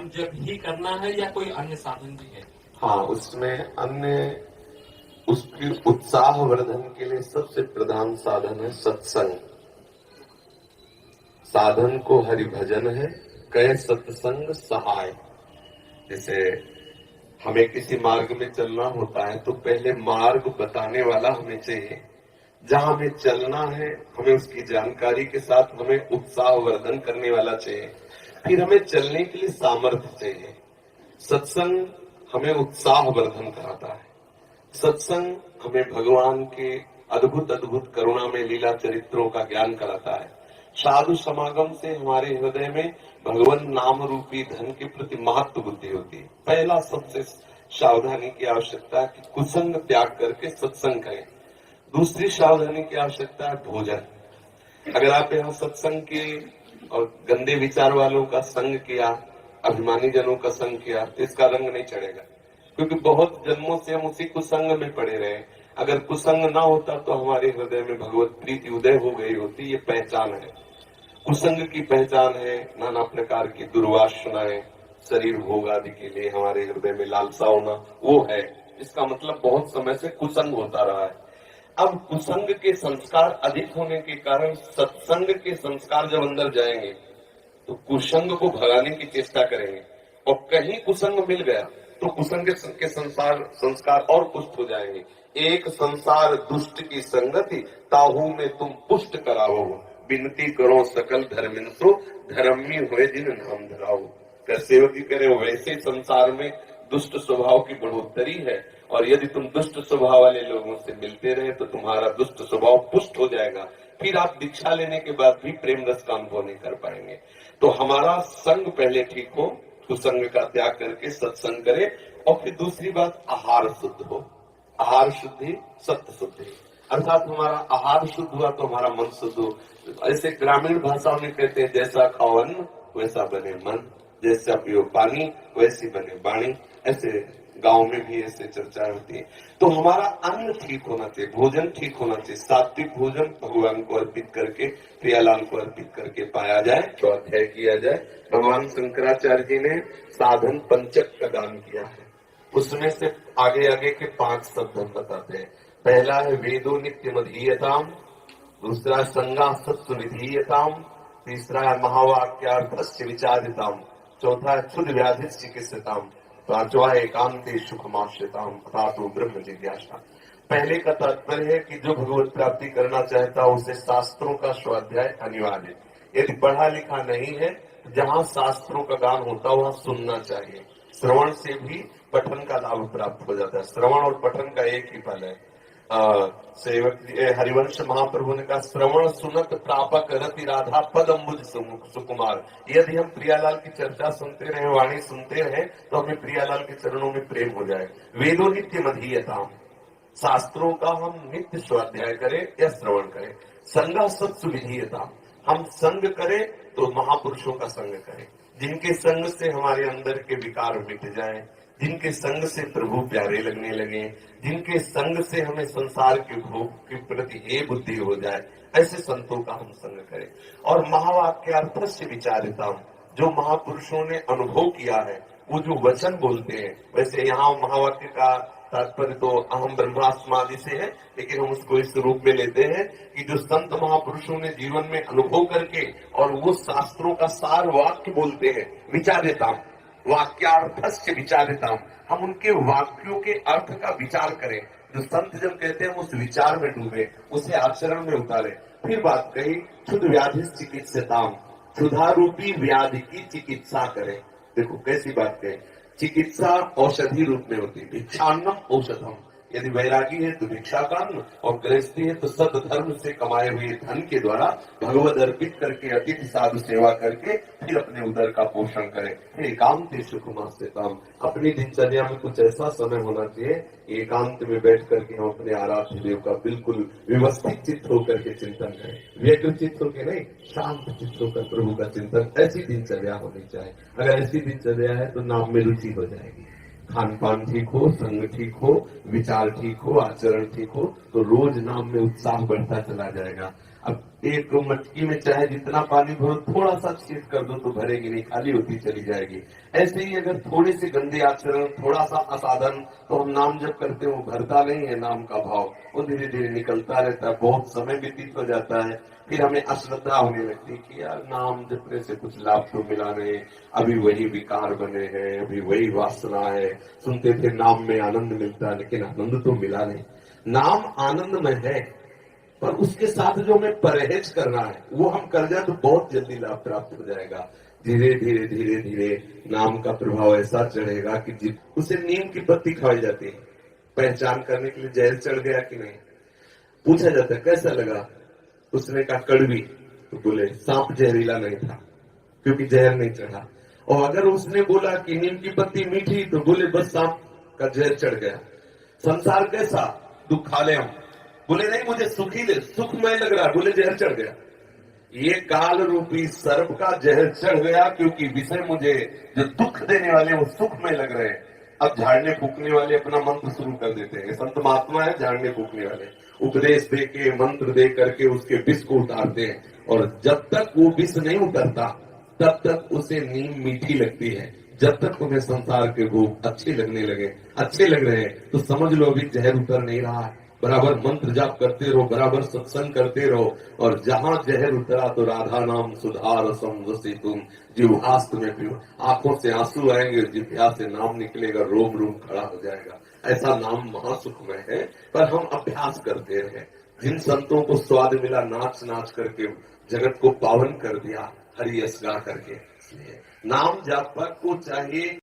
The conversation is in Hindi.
सत्संग जब ही करना है या कोई अन्य साधन भी है? हाँ, उसमें अन्य उसकी उत्साह वर्धन के लिए सबसे प्रधान साधन है सत्संग। साधन को हरि भजन है, कह सत्संग सहाय। जैसे हमें किसी मार्ग में चलना होता है तो पहले मार्ग बताने वाला हमें चाहिए, जहां हमें चलना है हमें उसकी जानकारी के साथ हमें उत्साह वर्धन करने वाला चाहिए, फिर हमें चलने के लिए सामर्थ्य चाहिए। सत्संग हमें उत्साह वर्धन कराता है। सत्संग हमें भगवान के अद्भुत अद्भुत करुणा में लीला चरित्रों का ज्ञान कराता है। साधु समागम से हमारे हृदय में भगवान नाम रूपी धन के प्रति महत्व बुद्धि होती है। पहला सबसे सावधानी की आवश्यकता है कि कुसंग त्याग करके सत्संग करें। दूसरी सावधानी की आवश्यकता है भोजन। अगर आप यहाँ सत्संग के और गंदे विचार वालों का संग किया, अभिमानी जनों का संग किया, तो इसका रंग नहीं चढ़ेगा, क्योंकि बहुत जन्मों से हम उसी कुसंग में पड़े रहे। अगर कुसंग ना होता तो हमारे हृदय में भगवत प्रीति उदय हो गई होती। ये पहचान है, कुसंग की पहचान है। नाना प्रकार की दुर्वासनाएं, शरीर भोग आदि के लिए हमारे हृदय में लालसा होना, वो है। इसका मतलब बहुत समय से कुसंग होता रहा है। अब कुसंग के संस्कार अधिक होने के कारण सत्संग के संस्कार जब अंदर जाएंगे तो कुसंग को भगाने की चेष्टा करेंगे, और कहीं कुसंग मिल गया तो कुसंग के संस्कार और पुष्ट हो जाएंगे। एक संसार दुष्ट की संगति, ताहू में तुम पुष्ट कराओ। विनती करो सकल धर्मिंसो, धर्मी हुए जिन नाम धराओ। कर सेवकी करे वैसे संसार में दुष्ट स्वभाव की बढ़ोतरी है, और यदि तुम दुष्ट स्वभाव वाले लोगों से मिलते रहे तो तुम्हारा दुष्ट स्वभाव पुष्ट हो जाएगा। फिर आप दीक्षा लेने के बाद भी प्रेम रस का अनुभव नहीं कर पाएंगे। तो हमारा संग पहले ठीक हो, कुसंग का त्याग करके सत्संग करे। और फिर दूसरी बात, आहार शुद्ध हो। आहार शुद्धि सत्य शुद्धि, अर्थात हमारा आहार शुद्ध हुआ तो हमारा मन शुद्ध हो। ऐसे ग्रामीण भाषा में कहते हैं, जैसा खाओ अन्न वैसा बने मन, जैसा पियो पानी वैसी बने वाणी। ऐसे गांव में भी ऐसे चर्चा होती है। तो हमारा अन्न ठीक होना चाहिए, भोजन ठीक होना चाहिए। सात्विक भोजन भगवान को अर्पित करके, प्रियालाल को अर्पित करके पाया जाए, तो अध्यय किया जाए। भगवान शंकराचार्य जी ने साधन पंचक का दान किया है, उसमें से आगे आगे के 5 शब्द हम बताते हैं। पहला है वेदो नित्य मधीयताम, दूसरा संगा सत्सु निधीयताम, तीसरा है महावाक्यार्थस्य विचारिताम, चौथा है क्षुद्र व्याधि चिकित्सताम, पांचवा एकांते सुखमाश्रिताम, अथातो ब्रह्म जिज्ञासा। पहले का तात्पर्य है कि जो भगवत प्राप्ति करना चाहता है उसे शास्त्रों का स्वाध्याय अनिवार्य। यदि पढ़ा लिखा नहीं है, जहाँ शास्त्रों का गान होता है वहाँ सुनना चाहिए। श्रवण से भी पठन का लाभ प्राप्त हो जाता है। श्रवण और पठन का एक ही फल है। सेवक हरिवंश महाप्रभु ने कहा, श्रवण सुनत प्रापक रति राधा पद अम्बुज सुकुमार। यदि हम प्रियालाल की चर्चा सुनते रहे, वाणी सुनते रहे, तो हमें प्रियालाल के चरणों में प्रेम हो जाए। वेदो नित्य मधीयताम, शास्त्रों का हम नित्य स्वाध्याय करें या श्रवण करें। संगा सत्सु विधीयताम, हम संग करें तो महापुरुषों का संग करें, जिनके संग से हमारे अंदर के विकार मिट जाएं, जिनके संग से प्रभु प्यारे लगने लगे, जिनके संग से हमें संसार के भोग के प्रति हे बुद्धि हो जाए, ऐसे संतों का हम संग करें। और महावाक्यार्थ से विचारिता, जो महापुरुषों ने अनुभव किया है, वो जो वचन बोलते हैं, वैसे यहाँ महावाक्य का तात्पर्य तो अहम ब्रह्मास्मादि से है, लेकिन हम उसको इस रूप में लेते हैं कि जो संत महापुरुषों ने जीवन में अनुभव करके और वो शास्त्रों का सार वाक्य बोलते हैं, विचारिता, वाक्यार्थस्य विचारिताम, हम उनके वाक्यों के अर्थ का विचार करें। जो संत जब कहते हैं उस विचार में डूबे, उसे आचरण में उतारे। फिर बात कही, क्षुद्र व्याधि चिकित्सताम, क्षुधा रूपी व्याधि की चिकित्सा करें। देखो कैसी बात कही, चिकित्सा औषधि रूप में होती है। भिक्षान्नम औषधम, यदि वैरागी है तो भिक्षा का अन्न, और गृहस्थी है तो सदधर्म से कमाए हुए धन के द्वारा भगवद अर्पित करके अतिथि साधु सेवा करके फिर अपने उदर का पोषण करें। एकांत सुखमास्यताम, अपनी दिनचर्या में कुछ ऐसा समय होना चाहिए एकांत में बैठ करके हम अपने आराध्य देव का बिल्कुल व्यवस्थित चित्त होकर के चिंतन करें। व्यग्र चित्त होकर नहीं, शांत चित्त होकर प्रभु का चिंतन, ऐसी दिनचर्या होनी चाहिए। अगर ऐसी दिनचर्या है तो नाम में रुचि हो जाएगी। खान पान ठीक हो, संग ठीक हो, विचार ठीक हो, आचरण ठीक हो, तो रोज नाम में उत्साह बढ़ता चला जाएगा। अब एक मटकी में चाहे जितना पानी भरो, थोड़ा सा छींट कर दो तो भरेगी नहीं, खाली होती चली जाएगी। ऐसे ही अगर थोड़ी सी गंदे आचरण, थोड़ा सा असाधन, तो हम नाम जप करते हैं, वो भरता नहीं है नाम का भाव, वो धीरे धीरे निकलता रहता है। बहुत समय व्यतीत हो जाता है, फिर हमें अश्रद्धा होने लगती है कि यार नाम जपने से कुछ लाभ तो मिला नहीं, अभी वही विकार बने हैं, अभी वही वासना है। सुनते थे नाम में आनंद मिलता है, लेकिन आनंद तो मिला नहीं। नाम आनंद में है, पर उसके साथ जो हमें परहेज करना है वो हम कर जाए तो बहुत जल्दी लाभ प्राप्त हो जाएगा। धीरे धीरे धीरे धीरे नाम का प्रभाव ऐसा चढ़ेगा कि उसे नीम की पत्ती खाई जाती है। पहचान करने के लिए जहर चढ़ गया कि नहीं, पूछा जाता है कैसा लगा, उसने कहा कड़वी, तो बोले सांप जहरीला नहीं था क्योंकि जहर नहीं चढ़ा। और अगर उसने बोला कि नीम की पत्ती मीठी, तो बोले बस सांप का जहर चढ़ गया। संसार कैसा, दुख खा ले हम, बोले नहीं मुझे सुखी दे, सुखमय लग रहा, बोले जहर चढ़ गया। ये काल रूपी सर्प का जहर चढ़ गया, क्योंकि विषय मुझे जो दुख देने वाले वो सुखमय लग रहे हैं। अब झाड़ने फूकने वाले अपना मंत्र शुरू कर देते हैं। संत महात्मा है झाड़ने फूकने वाले, उपदेश दे के मंत्र दे करके उसके विष को उतारते हैं, और जब तक वो विष नहीं उतरता तब तक उसे नीम मीठी लगती है। जब तक तुम्हें संसार के भोग अच्छे लग रहे हैं तो समझ लो अभी जहर उतर नहीं रहा है। बराबर मंत्र जाप करते रहो, बराबर सत्संग करते रहो, और जहां जहर उतरा तो राधा नाम सुधार समझी तुम जिह्वास्त में पियो। आंखों से आंसू आएंगे, जिह्वा से नाम निकलेगा, रोम रोम खड़ा हो जाएगा। ऐसा नाम महासुखमय है, पर हम अभ्यास करते रहे। जिन संतों को स्वाद मिला नाच नाच करके जगत को पावन कर दिया, हरि यश गा करके, इसलिए नाम जाप को चाहिए